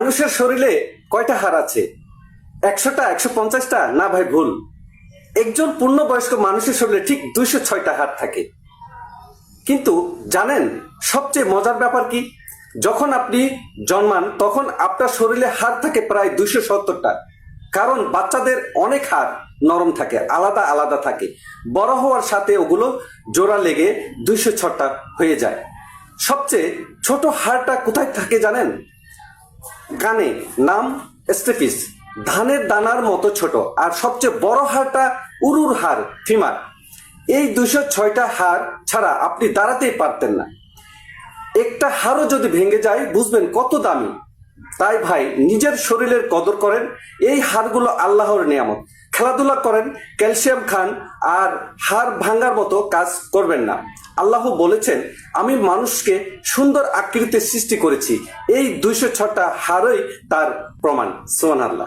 মানুষের শরীরে কয়টা হাড় আছে? 100টা, 150টা? না ভাই, ভুল। একজন পূর্ণবয়স্ক মানুষের শরীরে ঠিক 206টা হাড় থাকে। কিন্তু জানেন সবচেয়ে মজার ব্যাপার কি? যখন আপনি জন্মান তখন আপনার শরীরে হাড় থাকে প্রায় 270টা। কারণ বাচ্চাদের অনেক হাড় নরম থাকে, আলাদা আলাদা থাকে। বড় হওয়ার সাথে ওগুলো জোড়া লেগে 206টা হয়ে যায়। সবচেয়ে ছোট হাড়টা কোথায় থাকে জানেন? কানে, নাম স্টেপিস, ধানের দানার মতো ছোট। আর সবচেয়ে বড় হাড়টা উরুর হাড়, ফিমার। এই 206টা হাড় ছাড়া আপনি দাঁড়াতেই পারতেন না। একটা হাড়ও যদি ভেঙে যায় বুঝবেন কত দামি। তাই ভাই নিজের শরীরের কদর করেন। এই হাড়গুলো আল্লাহর নিয়ামত। খেলাধুলা করেন, ক্যালসিয়াম খান, আর হাড় ভাঙার মতো কাজ করবেন না। আল্লাহ বলেছেন, আমি মানুষকে সুন্দর আকৃতির সৃষ্টি করেছি। এই 206টা হাড়ই তার প্রমাণ। সুবহানাল্লাহ।